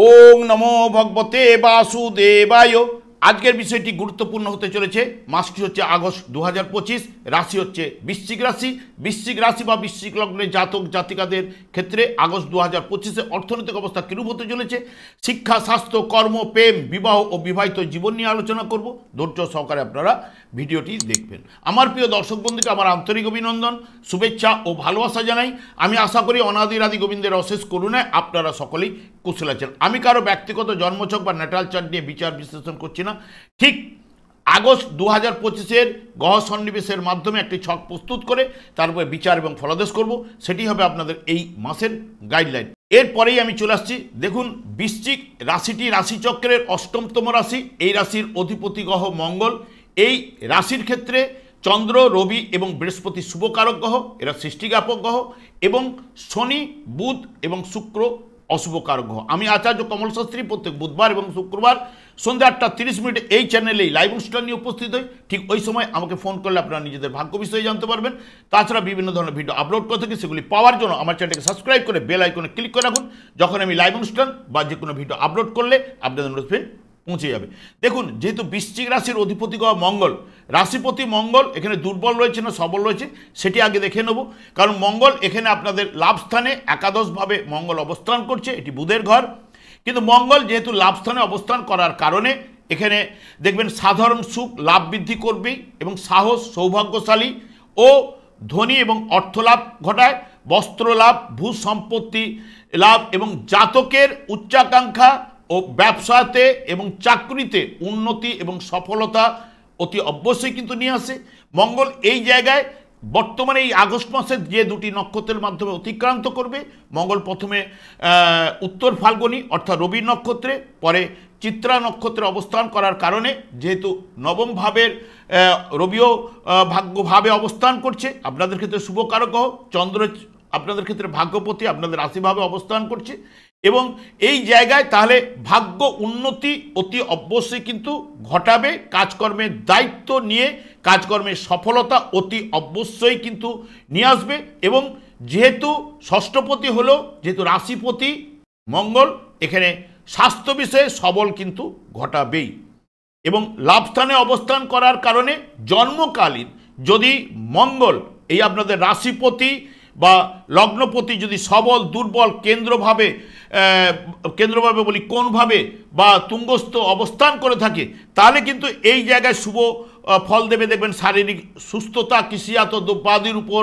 ওং নমো ভগবতে বাসুদেবায়। আজকের বিষয়টি গুরুত্বপূর্ণ হতে চলেছে। মাসটি হচ্ছে আগস্ট 2025, রাশি হচ্ছে বৃশ্চিক রাশি। বৃশ্চিক রাশি বা বৃশ্চিক লগ্নের জাতক জাতিকাদের ক্ষেত্রে আগস্ট 2025-এ অর্থনৈতিক অবস্থা কিরূপ হতে চলেছে, শিক্ষা, স্বাস্থ্য, কর্ম, প্রেম, বিবাহ ও বিবাহিত জীবন নিয়ে আলোচনা করব। ধৈর্য সহকারে আপনারা ভিডিওটি দেখবেন। আমার প্রিয় দর্শক বন্ধুকে আমার আন্তরিক অভিনন্দন, শুভেচ্ছা ও ভালোবাসা জানাই। আমি আশা করি অনাদিরাদি গোবিন্দের অশেষ করুণায় আপনারা সকলেই কুশল আছেন। আমি কারো ব্যক্তিগত জন্মছক বা ন্যাটাল চার্ট নিয়ে বিচার বিশ্লেষণ করছি না। ঠিক আগস্ট 2025-এর গ্রহ সন্নিবেশের মাধ্যমে একটি ছক প্রস্তুত করে তারপরে বিচার এবং ফলাদেশ করব। সেটি হবে আপনাদের এই মাসের গাইডলাইন। এরপরেই আমি চলে আসছি। দেখুন, বৃশ্চিক রাশিটি রাশিচক্রের অষ্টমতম রাশি। এই রাশির অধিপতি গ্রহ মঙ্গল। এই রাশির ক্ষেত্রে চন্দ্র, রবি এবং বৃহস্পতি শুভকারক গ্রহ, এরা সৃষ্টিজ্ঞাপক গ্রহ, এবং শনি, বুধ এবং শুক্র অশুভকারক গ্রহ। আমি আচার্য কমল শাস্ত্রী প্রত্যেক বুধবার এবং শুক্রবার সন্ধ্যা 8:30 এই চ্যানেলেই লাইভ অনুষ্ঠান নিয়ে উপস্থিত হই। ঠিক ওই সময় আমাকে ফোন করলে আপনারা নিজেদের ভাগ্য বিষয়ে জানতে পারবেন। তাছাড়া বিভিন্ন ধরনের ভিডিও আপলোড করে থাকি, সেগুলি পাওয়ার জন্য আমার চ্যানেলকে সাবস্ক্রাইব করে বেল আইকনে ক্লিক করে রাখুন। যখন আমি লাইভ অনুষ্ঠান বা যে কোনো ভিডিও আপলোড করলে আপনাদের নোটিফিকেশন পৌঁছে যাবে। দেখুন, যেহেতু বৃশ্চিক রাশির অধিপতি গ্রহ মঙ্গল, রাশিপতি মঙ্গল এখানে দুর্বল রয়েছে না সবল রয়েছে সেটি আগে দেখে নেব। কারণ মঙ্গল এখানে আপনাদের লাভ স্থানে একাদশভাবে মঙ্গল অবস্থান করছে, এটি বুধের ঘর। কিন্তু মঙ্গল যেহেতু লাভ স্থানে অবস্থান করার কারণে এখানে দেখবেন সাধারণ সুখ লাভ বৃদ্ধি করবেই, এবং সাহস, সৌভাগ্যশালী ও ধনী এবং অর্থ লাভ ঘটায়, বস্ত্র লাভ, ভূ সম্পত্তি লাভ, এবং জাতকের উচ্চাকাঙ্ক্ষা ও ব্যবসাতে এবং চাকরিতে উন্নতি এবং সফলতা অতি অবশ্যই কিন্তু নিয়ে আসে। মঙ্গল এই জায়গায় বর্তমানে এই আগস্ট মাসের যে দুটি নক্ষত্রের মাধ্যমে অতিক্রান্ত করবে। মঙ্গল প্রথমে উত্তর ফাল্গুনী অর্থাৎ রবি নক্ষত্রে, পরে চিত্রা নক্ষত্রে অবস্থান করার কারণে যেহেতু নবম ভাবের রবিও ভাগ্যভাবে অবস্থান করছে, আপনাদের ক্ষেত্রে শুভকারক গ্রহ। চন্দ্র আপনাদের ক্ষেত্রে ভাগ্যপতি, আপনাদের রাশিভাবে অবস্থান করছে, এবং এই জায়গায় তাহলে ভাগ্য উন্নতি অতি অবশ্যই কিন্তু ঘটাবে। কাজকর্মের দায়িত্ব নিয়ে কাজকর্মের সফলতা অতি অবশ্যই কিন্তু নিয়ে আসবে। এবং যেহেতু ষষ্ঠপতি হলো, যেহেতু রাশিপতি মঙ্গল, এখানে স্বাস্থ্য বিষয়ে সবল কিন্তু ঘটাবেই। এবং লাভস্থানে অবস্থান করার কারণে জন্মকালীন যদি মঙ্গল এই আপনাদের রাশিপতি বা লগ্নপতি যদি সবল, দুর্বল, কেন্দ্রভাবে বলি কোনভাবে বা তুঙ্গস্থ অবস্থান করে থাকে, তাহলে কিন্তু এই জায়গায় শুভ ফল দেবে। দেখবেন শারীরিক সুস্থতা, কৃষিজাত দ্রব্যাদির উপর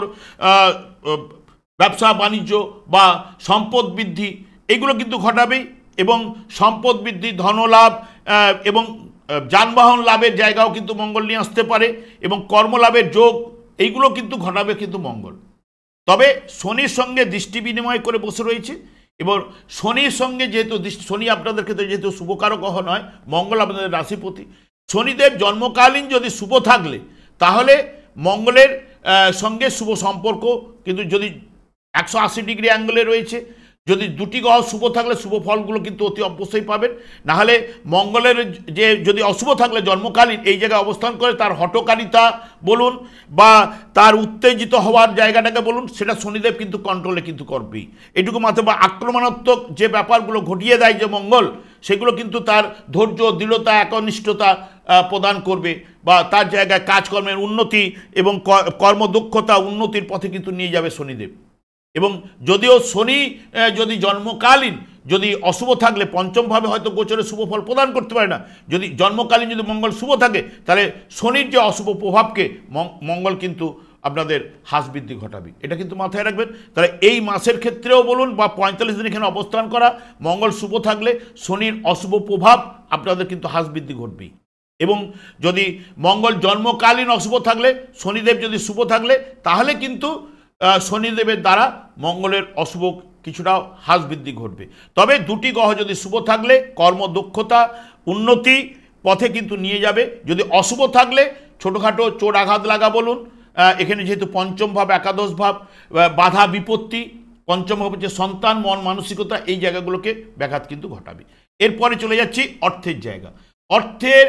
ব্যবসা বাণিজ্য বা সম্পদ বৃদ্ধি এগুলো কিন্তু ঘটাবেই। এবং সম্পদ বৃদ্ধি, ধনলাভ এবং যানবাহন লাভের জায়গাও কিন্তু মঙ্গল নিয়ে আসতে পারে, এবং কর্মলাভের যোগ এইগুলো কিন্তু ঘটাবে কিন্তু মঙ্গল। তবে শনির সঙ্গে দৃষ্টি বিনিময় করে বসে রয়েছে, এবং শনির সঙ্গে যেহেতু শনি আপনাদের ক্ষেত্রে যেহেতু শুভকারক গ্রহ নয়, মঙ্গল আপনাদের রাশিপতি, শনিদেব জন্মকালীন যদি শুভ থাকলে তাহলে মঙ্গলের সঙ্গে শুভ সম্পর্ক কিন্তু যদি 180 ডিগ্রি অ্যাঙ্গেলে রয়েছে। যদি দুটি গ্রহ শুভ থাকলে শুভ ফলগুলো কিন্তু অতি অবশ্যই পাবেন। নাহলে মঙ্গলের যে যদি অশুভ থাকলে জন্মকালীন এই জায়গায় অবস্থান করে তার হঠকারিতা বলুন বা তার উত্তেজিত হওয়ার জায়গাটাকে বলুন, সেটা শনিদেব কিন্তু কন্ট্রোলে কিন্তু করবেই। এটুকু মাত্র, বা আক্রমণাত্মক যে ব্যাপারগুলো ঘটিয়ে দেয় যে মঙ্গল, সেগুলো কিন্তু তার ধৈর্য, দৃঢ়তা, একনিষ্ঠতা প্রদান করবে, বা তার জায়গায় কাজকর্মের উন্নতি এবং কর্মদক্ষতা উন্নতির পথে কিন্তু নিয়ে যাবে শনিদেব। এবং যদিও শনি যদি জন্মকালীন যদি অশুভ থাকলে পঞ্চমভাবে হয়তো গোচরে শুভ ফল প্রদান করতে পারে না, যদি জন্মকালীন যদি মঙ্গল শুভ থাকে তাহলে শনির যে অশুভ প্রভাবকে মঙ্গল কিন্তু আপনাদের হ্রাস বৃদ্ধি ঘটাবে। এটা কিন্তু মাথায় রাখবেন। তাহলে এই মাসের ক্ষেত্রেও বলুন বা 45 দিন এখানে অবস্থান করা মঙ্গল শুভ থাকলে শনির অশুভ প্রভাব আপনাদের কিন্তু হ্রাস বৃদ্ধি ঘটবেই। এবং যদি মঙ্গল জন্মকালীন অশুভ থাকলে, শনিদেব যদি শুভ থাকলে, তাহলে কিন্তু শনিদেবের দ্বারা মঙ্গলের অশুভ কিছুটা হ্রাস বৃদ্ধি ঘটবে। তবে দুটি গ্রহ যদি শুভ থাকলে কর্মদক্ষতা উন্নতি পথে কিন্তু নিয়ে যাবে। যদি অশুভ থাকলে ছোটোখাটো চোট আঘাত লাগা বলুন, এখানে যেহেতু পঞ্চম ভাব, একাদশ ভাব, বাধা বিপত্তি, পঞ্চম ভাব হচ্ছে সন্তান, মন মানসিকতা, এই জায়গাগুলোকে ব্যাঘাত কিন্তু ঘটাবে। এরপরে চলে যাচ্ছি অর্থের জায়গা। অর্থের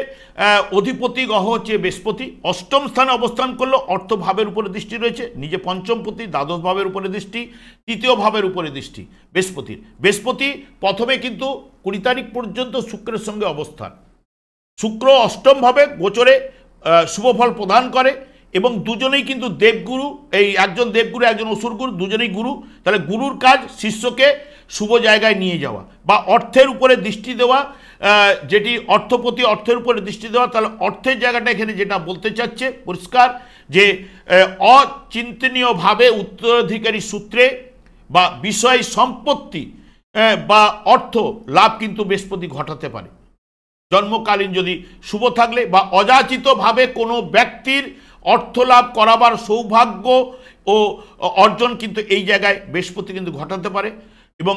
অধিপতি গ্রহ হচ্ছে বৃহস্পতি, অষ্টম স্থানে অবস্থান করলো, অর্থ ভাবের উপরে দৃষ্টি রয়েছে, নিজে পঞ্চমপতি, দ্বাদশ ভাবের উপরে দৃষ্টি, তৃতীয় ভাবের উপরে দৃষ্টি বৃহস্পতির। বৃহস্পতি প্রথমে কিন্তু 20 তারিখ পর্যন্ত শুক্রের সঙ্গে অবস্থান, শুক্র অষ্টম ভাবে গোচরে শুভফল প্রদান করে এবং দুজনেই কিন্তু দেবগুরু, এই একজন দেবগুরু একজন অসুরগুরু, দুজনেই গুরু। তাহলে গুরুর কাজ শিষ্যকে শুভ জায়গায় নিয়ে যাওয়া বা অর্থের উপরে দৃষ্টি দেওয়া, যেটি অর্থপতি, অর্থের উপরে দৃষ্টি দেওয়া। তাহলে অর্থের জায়গাটা এখানে যেটা বলতে চাচ্ছে পরিষ্কার যে অচিন্তনীয়ভাবে উত্তরাধিকারী সূত্রে বা বিষয় সম্পত্তি বা অর্থ লাভ কিন্তু বৃহস্পতি ঘটাতে পারে জন্মকালীন যদি শুভ থাকলে, বা অযাচিতভাবে কোনো ব্যক্তির অর্থ লাভ করাবার সৌভাগ্য ও অর্জন কিন্তু এই জায়গায় বৃহস্পতি কিন্তু ঘটাতে পারে। এবং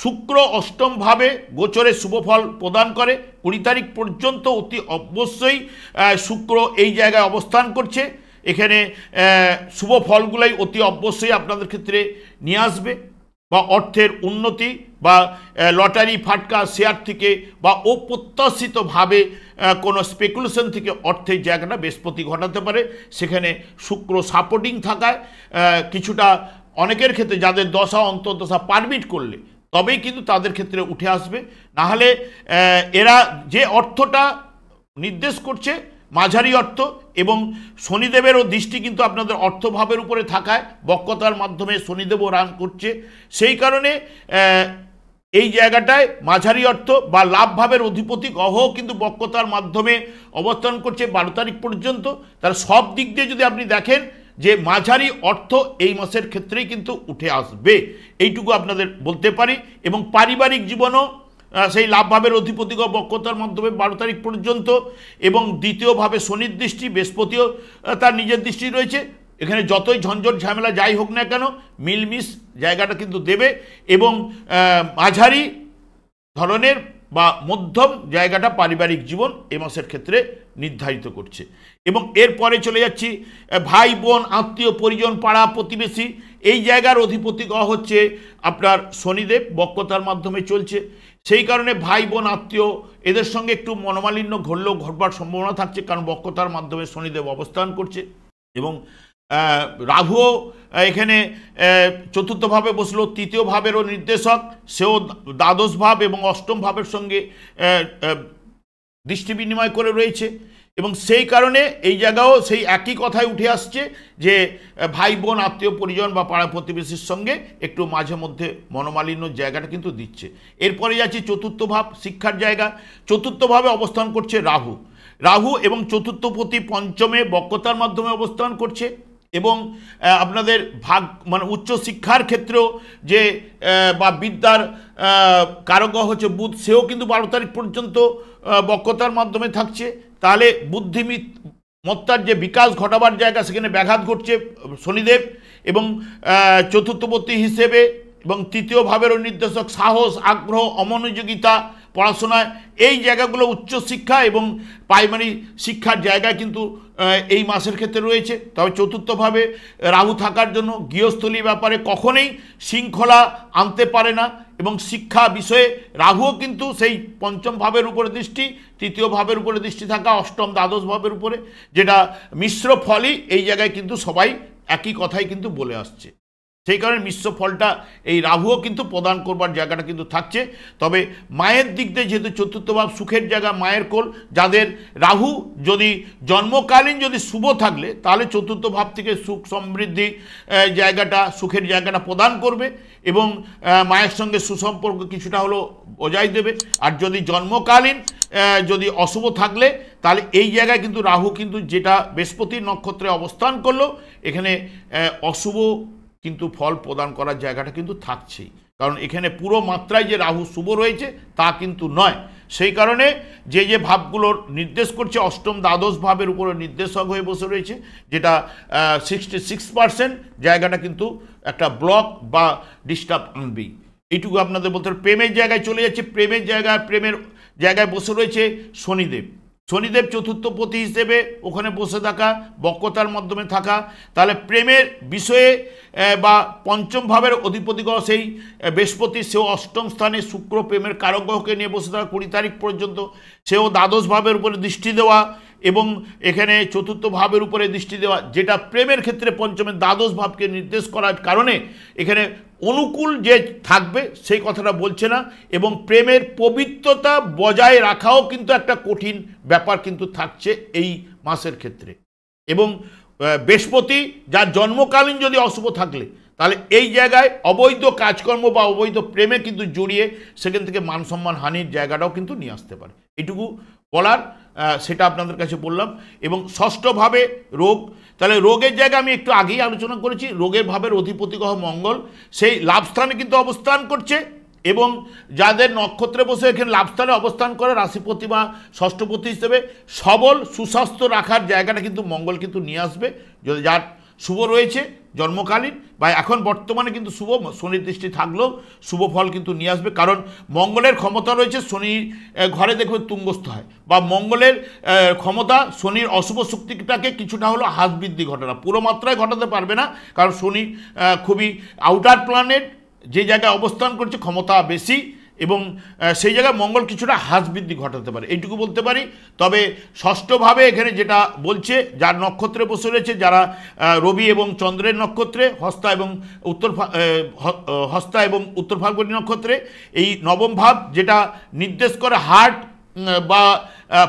শুক্র অষ্টমভাবে গোচরে শুভফল প্রদান করে 20 তারিখ পর্যন্ত অতি অবশ্যই শুক্র এই জায়গায় অবস্থান করছে। এখানে শুভ ফলগুলাই অতি অবশ্যই আপনাদের ক্ষেত্রে নিয়ে আসবে, বা অর্থের উন্নতি বা লটারি ফাটকা শেয়ার থেকে বা অপ্রত্যাশিতভাবে কোনো স্পেকুলেশন থেকে অর্থের জায়গাটা বৃহস্পতি ঘটাতে পারে। সেখানে শুক্র সাপোর্টিং থাকায় কিছুটা অনেকের ক্ষেত্রে যাদের দশা অন্তর্দশা পারমিট করলে তবেই কিন্তু তাদের ক্ষেত্রে উঠে আসবে। নাহলে এরা যে অর্থটা নির্দেশ করছে মাঝারি অর্থ, এবং শনিদেবেরও দৃষ্টি কিন্তু আপনাদের অর্থভাবের উপরে থাকায় বক্রতার মাধ্যমে শনিদেবও রান করছে। সেই কারণে এই জায়গাটায় মাঝারি অর্থ বা লাভ ভাবের অধিপতি গ্রহ কিন্তু বক্রতার মাধ্যমে অবস্থান করছে 12 তারিখ পর্যন্ত। তার সব দিক দিয়ে যদি আপনি দেখেন যে মাঝারি অর্থ এই মাসের ক্ষেত্রেই কিন্তু উঠে আসবে, এইটুকু আপনাদের বলতে পারি। এবং পারিবারিক জীবনও সেই লাভভাবের অধিপতি বক্রতার মাধ্যমে 12 তারিখ পর্যন্ত, এবং দ্বিতীয়ভাবে শনির দৃষ্টি, বৃহস্পতিও তার নিজের দৃষ্টি রয়েছে। এখানে যতই ঝঞ্ঝট ঝামেলা যাই হোক না কেন মিলমিশ জায়গাটা কিন্তু দেবে, এবং মাঝারি ধরনের বা মধ্যম জায়গাটা পারিবারিক জীবন এ মাসের ক্ষেত্রে নির্ধারিত করছে। এবং এরপরে চলে যাচ্ছি ভাই বোন আত্মীয় পরিজন পাড়া প্রতিবেশী, এই জায়গার অধিপতি গ্রহ হচ্ছে আপনার শনিদেব, বক্রতার মাধ্যমে চলছে। সেই কারণে ভাই বোন আত্মীয় এদের সঙ্গে একটু মনোমালিন্য ঘটবার সম্ভাবনা থাকছে, কারণ বক্রতার মাধ্যমে শনিদেব অবস্থান করছে। এবং রাহুও এখানে চতুর্থ ভাবে বসলো, তৃতীয় ভাবেরও নির্দেশক, সেও দ্বাদশ ভাব এবং অষ্টম ভাবের সঙ্গে দৃষ্টি বিনিময় করে রয়েছে। এবং সেই কারণে এই জায়গাও সেই একই কথাই উঠে আসছে যে ভাই বোন আত্মীয় পরিজন বা পাড়া প্রতিবেশীর সঙ্গে একটু মাঝে মধ্যে মনোমালিন্য জায়গাটা কিন্তু দিচ্ছে। এরপরে যাচ্ছি চতুর্থ ভাব, শিক্ষার জায়গা। চতুর্থ ভাবে অবস্থান করছে রাহু এবং চতুর্থপতি পঞ্চমে বক্রতার মাধ্যমে অবস্থান করছে। এবং আপনাদের মানে উচ্চশিক্ষার ক্ষেত্রেও যে বা বিদ্যার কারক হচ্ছে বুধ, সেও কিন্তু 12 তারিখ পর্যন্ত বক্রতার মাধ্যমে থাকছে। তাহলে বুদ্ধিমত্তার যে বিকাশ ঘটাবার জায়গা সেখানে ব্যাঘাত ঘটছে শনিদেব। এবং চতুর্থপতি হিসেবে এবং তৃতীয় ভাবেরও নির্দেশক সাহস, আগ্রহ, অমনোযোগিতা পড়াশোনায়, এই জায়গাগুলো উচ্চশিক্ষা এবং প্রাইমারি শিক্ষার জায়গায় কিন্তু এই মাসের ক্ষেত্রে রয়েছে। তবে চতুর্থভাবে রাহু থাকার জন্য গৃহস্থলী ব্যাপারে কখনোই শৃঙ্খলা আনতে পারে না, এবং শিক্ষা বিষয়ে রাহুও কিন্তু সেই পঞ্চম ভাবের উপরে দৃষ্টি, তৃতীয় ভাবের উপরে দৃষ্টি থাকা, অষ্টম দ্বাদশ ভাবের উপরে, যেটা মিশ্র ফলই এই জায়গায় কিন্তু সবাই একই কথাই কিন্তু বলে আসছে। সেই কারণে মিশ্র ফলটা এই রাহুও কিন্তু প্রদান করবার জায়গাটা কিন্তু থাকছে। তবে মায়ের দিক দিয়ে যেহেতু চতুর্থ ভাব সুখের জায়গা, মায়ের কোল, যাদের রাহু যদি জন্মকালীন যদি শুভ থাকলে তাহলে চতুর্থ ভাব থেকে সুখ সমৃদ্ধি জায়গাটা, সুখের জায়গাটা প্রদান করবে এবং মায়ের সঙ্গে সুসম্পর্ক কিছুটা হলো বজায় দেবে। আর যদি জন্মকালীন যদি অশুভ থাকলে তাহলে এই জায়গায় কিন্তু রাহু কিন্তু যেটা বৃহস্পতির নক্ষত্রে অবস্থান করলো, এখানে অশুভ কিন্তু ফল প্রদান করার জায়গাটা কিন্তু থাকছেই, কারণ এখানে পুরো মাত্রায় যে রাহু শুভ রয়েছে তা কিন্তু নয়। সেই কারণে যে যে ভাবগুলোর নির্দেশ করছে অষ্টম দ্বাদশ ভাবের উপরে নির্দেশক হয়ে বসে রয়েছে, যেটা 66% জায়গাটা কিন্তু একটা ব্লক বা ডিস্টার্ব আনবেই। এইটুকু আপনাদের বলতে হবে। প্রেমের জায়গায় চলে যাচ্ছে, প্রেমের জায়গায় বসে রয়েছে শনিদেব। শনিদেব চতুর্থপতি হিসেবে ওখানে বসে থাকা, বক্রতার মাধ্যমে থাকা, তাহলে প্রেমের বিষয়ে বা পঞ্চম ভাবের অধিপতি গ্রহ সেই বৃহস্পতি, সেও অষ্টম স্থানে, শুক্র প্রেমের কারক গ্রহকে নিয়ে বসে থাকা 20 তারিখ পর্যন্ত, সেও দ্বাদশ ভাবের উপরে দৃষ্টি দেওয়া এবং এখানে চতুর্থ ভাবের উপরে দৃষ্টি দেওয়া, যেটা প্রেমের ক্ষেত্রে পঞ্চমের দ্বাদশ ভাবকে নির্দেশ করার কারণে এখানে অনুকূল যে থাকবে সেই কথাটা বলছে না, এবং প্রেমের পবিত্রতা বজায় রাখাও কিন্তু একটা কঠিন ব্যাপার কিন্তু থাকছে এই মাসের ক্ষেত্রে। এবং বৃহস্পতি যার জন্মকালীন যদি অশুভ থাকলে তাহলে এই জায়গায় অবৈধ কাজকর্ম বা অবৈধ প্রেমে কিন্তু জড়িয়ে সেখান থেকে মান সম্মান হানির জায়গাটাও কিন্তু নিয়ে আসতে পারে। এটুকু বলার, সেটা আপনাদের কাছে বললাম। এবং ষষ্ঠভাবে রোগ, তাহলে রোগের জায়গা আমি একটু আগেই আলোচনা করেছি, রোগের ভাবের অধিপতি গ্রহ মঙ্গল সেই লাভস্থানে কিন্তু অবস্থান করছে, এবং যাদের নক্ষত্রে বসে এখানে লাভস্থানে অবস্থান করে রাশিপতি বা ষষ্ঠপতি হিসেবে সবল সুস্বাস্থ্য রাখার জায়গাটা কিন্তু মঙ্গল কিন্তু নিয়ে আসবে। যদি যার শুভ রয়েছে জন্মকালীন বা এখন বর্তমানে কিন্তু শুভ, শনির দৃষ্টি থাকলেও শুভ ফল কিন্তু নিয়ে আসবে, কারণ মঙ্গলের ক্ষমতা রয়েছে শনি ঘরে দেখবে তুঙ্গস্থ হয়, বা মঙ্গলের ক্ষমতা শনির অশুভ শক্তিটাকে কিছুটা হলো হ্রাস বৃদ্ধি ঘটানো, পুরো মাত্রায় ঘটাতে পারবে না, কারণ শনি খুবই আউটার প্ল্যানেট, যে জায়গায় অবস্থান করছে ক্ষমতা বেশি, এবং সেই জায়গায় মঙ্গল কিছুটা হ্রাস বৃদ্ধি ঘটাতে পারে, এইটুকু বলতে পারি। তবে ষষ্ঠভাবে এখানে যেটা বলছে, যার নক্ষত্রে বসে রয়েছে, যারা রবি এবং চন্দ্রের নক্ষত্রে, হস্তা এবং উত্তর ফাল্গুনী নক্ষত্রে, এই নবম ভাব যেটা নির্দেশ করে হার্ট বা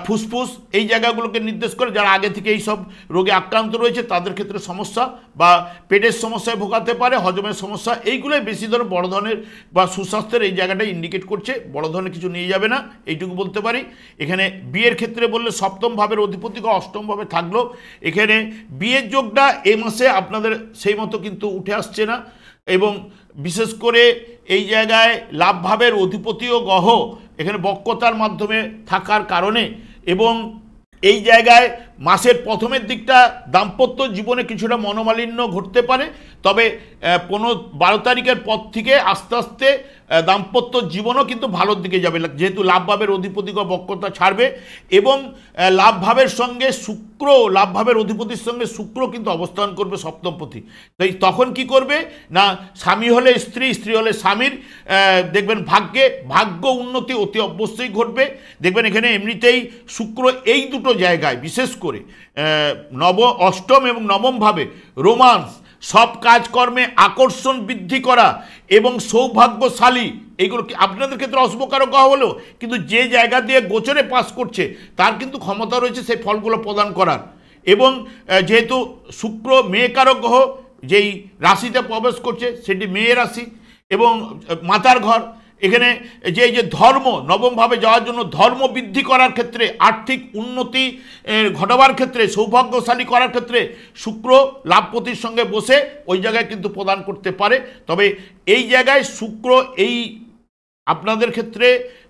ফুসফুস, এই জায়গাগুলোকে নির্দেশ করে, যারা আগে থেকে এই সব রোগে আক্রান্ত রয়েছে তাদের ক্ষেত্রে সমস্যা বা পেটের সমস্যায় ভোগাতে পারে, হজমের সমস্যা, এইগুলোই বেশি ধরে বড় ধরনের বা সুস্বাস্থ্যের এই জায়গাটাই ইন্ডিকেট করছে, বড় ধরনের কিছু নিয়ে যাবে না, এইটুকু বলতে পারি। এখানে বিয়ের ক্ষেত্রে বললে সপ্তম ভাবের অধিপতি অষ্টম ভাবে থাকলো, এখানে বিয়ের যোগটা এই মাসে আপনাদের সেই মতো কিন্তু উঠে আসছে না, এবং বিশেষ করে এই জায়গায় লাভ ভাবের অধিপতিও গ্রহ এখানে বক্রতার মাধ্যমে থাকার কারণে, এবং এই জায়গায় মাসের প্রথমের দিকটা দাম্পত্য জীবনে কিছুটা মনোমালিন্য ঘটতে পারে, তবে 12 তারিখের পর থেকে আস্তে আস্তে দাম্পত্য জীবনও কিন্তু ভালোর দিকে যাবে, যেহেতু লাভ ভাবের অধিপতি বক্রতা ছাড়বে, এবং লাভ ভাবের সঙ্গে শুক্র, লাভ ভাবের অধিপতির সঙ্গে শুক্র কিন্তু অবস্থান করবে সপ্তমপতি। তাই তখন কি করবে না, স্বামী হলে স্ত্রী, স্ত্রী হলে স্বামীর দেখবেন ভাগ্য উন্নতি অতি অবশ্যই ঘটবে। দেখবেন এখানে এমনিতেই শুক্র এই দুটো জায়গায় বিশেষ করে অষ্টম এবং নবম ভাবে রোমান্স, সব কাজকর্মে আকর্ষণ বৃদ্ধি করা এবং সৌভাগ্যশালী, এইগুলো কি আপনাদের ক্ষেত্রে অশুভকারক গ্রহ হলেও কিন্তু যে জায়গা দিয়ে গোচরে পাস করছে তার কিন্তু ক্ষমতা রয়েছে সেই ফলগুলো প্রদান করার। এবং যেহেতু শুক্র মেয়েকারক গ্রহ, যেই রাশিতে প্রবেশ করছে সেটি মেয়ে রাশি এবং মাতার ঘর, এখানে যে ধর্ম নবমভাবে যাওয়ার জন্য ধর্ম বৃদ্ধি করার ক্ষেত্রে, আর্থিক উন্নতি ঘটাবার ক্ষেত্রে, সৌভাগ্যশালী করার ক্ষেত্রে শুক্র লাভপতির সঙ্গে বসে ওই জায়গায় কিন্তু প্রদান করতে পারে। তবে এই জায়গায় শুক্র এই আপনাদের ক্ষেত্রে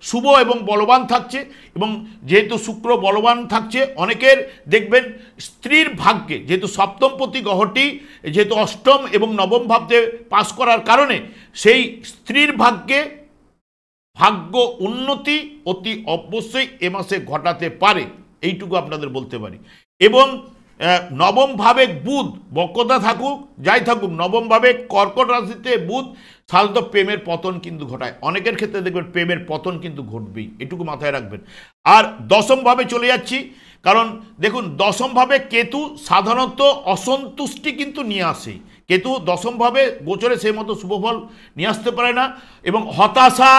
শুভ এবং বলবান থাকছে, এবং যেহেতু শুক্র বলবান থাকছে অনেকের দেখবেন স্ত্রীর ভাগ্যে, যেহেতু সপ্তমপতি গ্রহটি যেহেতু অষ্টম এবং নবম ভাবতে পাস করার কারণে সেই স্ত্রীর ভাগ্যে ভাগ্য উন্নতি অতি অবশ্যই এ মাসে ঘটাতে পারে, এইটুকু আপনাদের বলতে পারি। এবং নবম ভাবে বুধ বক্রতা থাকুক যাই থাকুক, নবম ভাবে কর্কট রাশিতে বুধ সাধারণত প্রেমের পতন কিন্তু ঘটায়, অনেকের ক্ষেত্রে দেখবেন প্রেমের পতন কিন্তু ঘটবেই, এটুকু মাথায় রাখবেন। আর দশম ভাবে চলে যাচ্ছি, কারণ দেখুন দশম ভাবে কেতু সাধারণত অসন্তুষ্টি কিন্তু নিয়ে আসে, কেতু দশম ভাবে গোচরে সেই মতো শুভফল নিয়ে আসতে পারে না, এবং হতাশা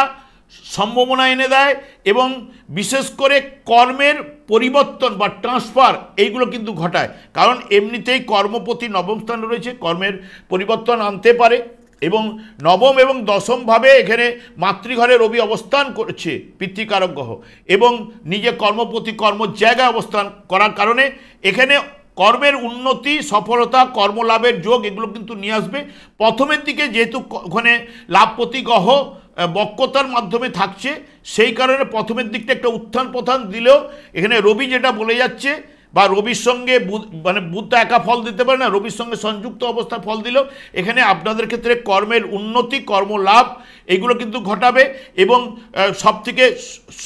সম্ভাবনা এনে দেয়, এবং বিশেষ করে কর্মের পরিবর্তন বা ট্রান্সফার এইগুলো কিন্তু ঘটায়, কারণ এমনিতেই কর্মপতি নবম স্থানে রয়েছে, কর্মের পরিবর্তন আনতে পারে। এবং নবম এবং দশম ভাবে এখানে মাতৃঘরে রবি অবস্থান করছে, পিতৃকারক গ্রহ, এবং নিজে কর্মপতি কর্ম জায়গায় অবস্থান করার কারণে এখানে কর্মের উন্নতি, সফলতা, কর্মলাভের যোগ এগুলো কিন্তু নিয়ে আসবে। প্রথমের দিকে যেহেতু ওখানে লাভপতি গ্রহ বক্রতার মাধ্যমে থাকছে, সেই কারণে প্রথমের দিকটা একটা উত্থান পথান দিলেও এখানে রবি যেটা বলে যাচ্ছে, বা রবির সঙ্গে মানে বুধ তো একা ফল দিতে পারে না, রবির সঙ্গে সংযুক্ত অবস্থায় ফল দিলেও এখানে আপনাদের ক্ষেত্রে কর্মের উন্নতি, কর্মলাভ এগুলো কিন্তু ঘটাবে। এবং সবথেকে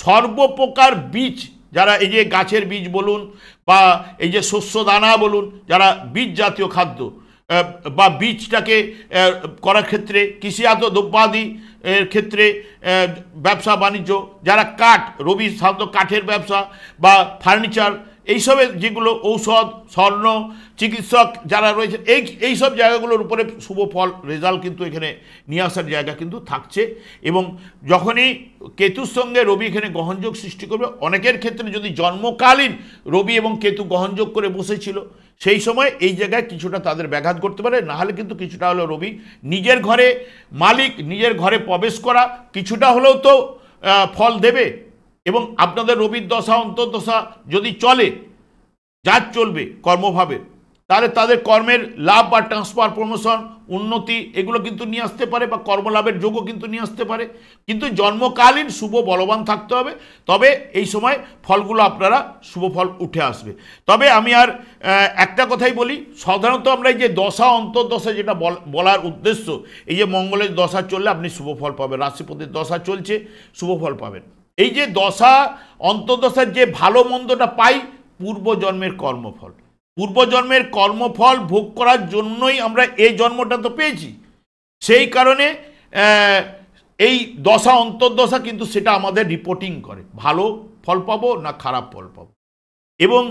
সর্বপ্রকার বীজ যারা এই যে গাছের বীজ বলুন বা এই যে শস্য দানা বলুন, যারা বীজ জাতীয় খাদ্য বা বীজটাকে করার ক্ষেত্রে কৃষিজাত দ্রব্যাদি এর ক্ষেত্রে ব্যবসা বাণিজ্য, যারা কাঠ, রবি সাধারণত কাঠের ব্যবসা বা ফার্নিচার, এইসবের যেগুলো ঔষধ, স্বর্ণ, চিকিৎসক যারা রয়েছে, এই সব জায়গাগুলোর উপরে শুভ ফল রেজাল্ট কিন্তু এখানে নিয়ে আসার জায়গা কিন্তু থাকছে। এবং যখনই কেতুর সঙ্গে রবি এখানে গ্রহণযোগ সৃষ্টি করবে, অনেকের ক্ষেত্রে যদি জন্মকালীন রবি এবং কেতু গ্রহণযোগ করে বসেছিল, সেই সময় এই জায়গায় কিছুটা তাদের ব্যাঘাত করতে পারে। না হলে কিন্তু কিছুটা হলেও রবি নিজের ঘরে মালিক, নিজের ঘরে প্রবেশ করা কিছুটা হলেও তো ফল দেবে। এবং আপনাদের রবির দশা অন্তর্দশা যদি চলে, যার চলবে কর্মভাবে, তাহলে তাদের কর্মের লাভ বা ট্রান্সফার, প্রমোশন, উন্নতি এগুলো কিন্তু নিয়ে আসতে পারে, বা কর্মলাভের যোগও কিন্তু নিয়ে আসতে পারে। কিন্তু জন্মকালীন শুভ বলবান থাকতে হবে, তবে এই সময় ফলগুলো আপনারা শুভ ফল উঠে আসবে। তবে আমি আর একটা কথাই বলি, সাধারণত আমরা এই যে দশা অন্তর্দশা যেটা বলার উদ্দেশ্য, এই যে মঙ্গলের দশা চললে আপনি শুভ ফল পাবেন, রাশিপতির দশা চলছে শুভ ফল পাবেন। এই যে দশা অন্তর্দশার যে ভালো মন্দটা পাই, পূর্বজন্মের কর্মফল, পূর্বজন্মের কর্মফল ভোগ করার জন্যই আমরা এই জন্মটা তো পেয়েছি। সেই কারণে এই দশা অন্তর্দশা কিন্তু সেটা আমাদের রিপোর্টিং করে, ভালো ফল পাবো না খারাপ ফল পাবো। এবং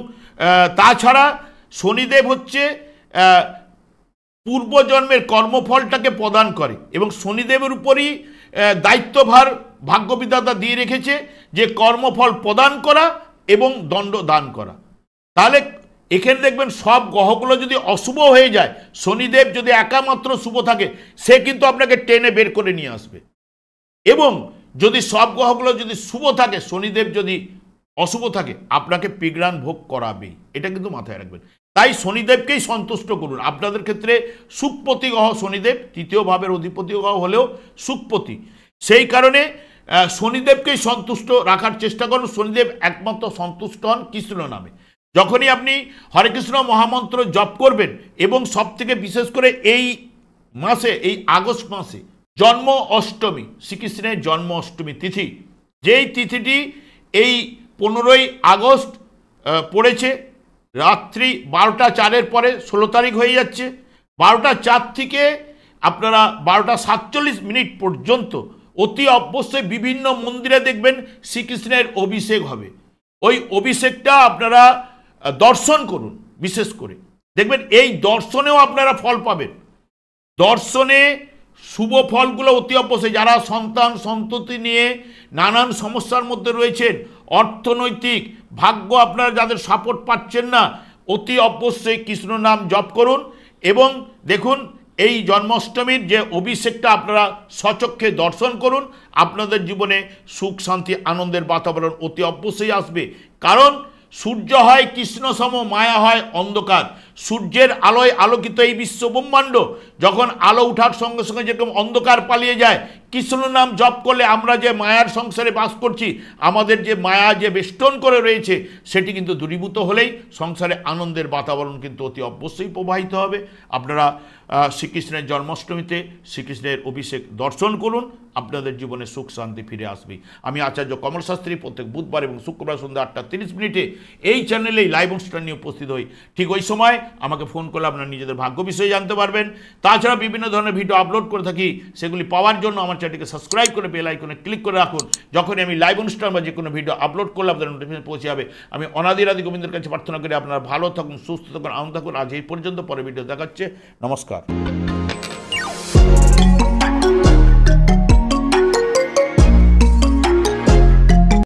তাছাড়া শনিদেব হচ্ছে পূর্বজন্মের কর্মফলটাকে প্রদান করে, এবং শনিদেবের উপরই দায়িত্বভার ভাগ্যবিধাতা দিয়ে রেখেছে যে কর্মফল প্রদান করা এবং দণ্ড দান করা। তাহলে এখানে দেখবেন সব গ্রহগুলো যদি অশুভ হয়ে যায়, শনিদেব যদি একামাত্র শুভ থাকে, সে কিন্তু আপনাকে টেনে বের করে নিয়ে আসবে। এবং যদি সব গ্রহগুলো যদি শুভ থাকে, শনিদেব যদি অশুভ থাকে, আপনাকে পিগড়ান ভোগ করাবেই, এটা কিন্তু মাথায় রাখবেন। তাই শনিদেবকেই সন্তুষ্ট করুন। আপনাদের ক্ষেত্রে সুখপতি গ্রহ শনিদেব, তৃতীয় ভাবের অধিপতি গ্রহ হলেও সুখপতি, সেই কারণে শনিদেবকেই সন্তুষ্ট রাখার চেষ্টা করুন। শনিদেব একমাত্র সন্তুষ্ট হন কৃষ্ণ নামে। যখনই আপনি হরে কৃষ্ণ মহামন্ত্র জপ করবেন, এবং সব থেকে বিশেষ করে এই মাসে, এই আগস্ট মাসে জন্ম অষ্টমী, শ্রীকৃষ্ণের জন্ম অষ্টমী তিথি, যেই তিথিটি এই 15ই আগস্ট পড়েছে, রাত্রি 12টা 4-এর পরে 16 তারিখ হয়ে যাচ্ছে। 12টা 4 থেকে আপনারা 12টা 47 পর্যন্ত অতি অবশ্যই বিভিন্ন মন্দিরে দেখবেন শ্রীকৃষ্ণের অভিষেক হবে। ওই অভিষেকটা আপনারা দর্শন করুন, বিশেষ করে দেখবেন এই দর্শনেও আপনারা ফল পাবেন। দর্শনে শুভ ফলগুলো অতি অবশ্যই, যারা সন্তান সন্ততি নিয়ে নানান সমস্যার মধ্যে রয়েছেন, অর্থনৈতিক ভাগ্য আপনারা যাদের সাপোর্ট পাচ্ছেন না, অতি অবশ্যই কৃষ্ণ নাম জপ করুন। এবং দেখুন এই জন্মাষ্টমীর যে অভিষেকটা আপনারা স্বচক্ষে দর্শন করুন, আপনাদের জীবনে সুখ শান্তি আনন্দের বাতাবরণ অতি অবশ্যই আসবে। কারণ সূর্য হয় কৃষ্ণসম, মায়া হয় অন্ধকার। সূর্যের আলোয় আলোকিত এই বিশ্ব ব্রহ্মাণ্ড, যখন আলো উঠার সঙ্গে সঙ্গে যেরকম অন্ধকার পালিয়ে যায়, কৃষ্ণ নাম জপ করলে আমরা যে মায়ার সংসারে বাস করছি, আমাদের যে মায়া যে বেষ্টন করে রয়েছে, সেটি কিন্তু দূরীভূত হলেই সংসারে আনন্দের বাতাবরণ কিন্তু অতি অবশ্যই প্রবাহিত হবে। আপনারা শ্রীকৃষ্ণের জন্মাষ্টমীতে শ্রীকৃষ্ণের অভিষেক দর্শন করুন, আপনাদের জীবনে সুখ শান্তি ফিরে আসবে। আমি আচার্য কমল শাস্ত্রী প্রত্যেক বুধবার এবং শুক্রবার সন্ধ্যা 8:30 এই চ্যানেলেই লাইভ অনুষ্ঠান নিয়ে উপস্থিত হই। ঠিক ওই সময় আমাকে ফোন করলে আপনারা নিজেদের ভাগ্য বিষয়ে জানতে পারবেন। তাছাড়া বিভিন্ন ধরনের ভিডিও আপলোড করে থাকি, সেগুলি পাওয়ার জন্য আমার চ্যানেলটিকে সাবস্ক্রাইব করে বেল আইকনে ক্লিক করে রাখুন। যখনই আমি লাইভ অনুষ্ঠান বা যে কোনো ভিডিও আপলোড করলে আপনাদের নোটিফিকেশন পৌঁছে যাবে। আমি অনাদিরাদি গোবিন্দের কাছে প্রার্থনা করি আপনারা ভালো থাকুন, সুস্থ থাকুন, আনন্দ থাকুন। আজ এই পর্যন্ত, পরে ভিডিও দেখাচ্ছে। নমস্কার।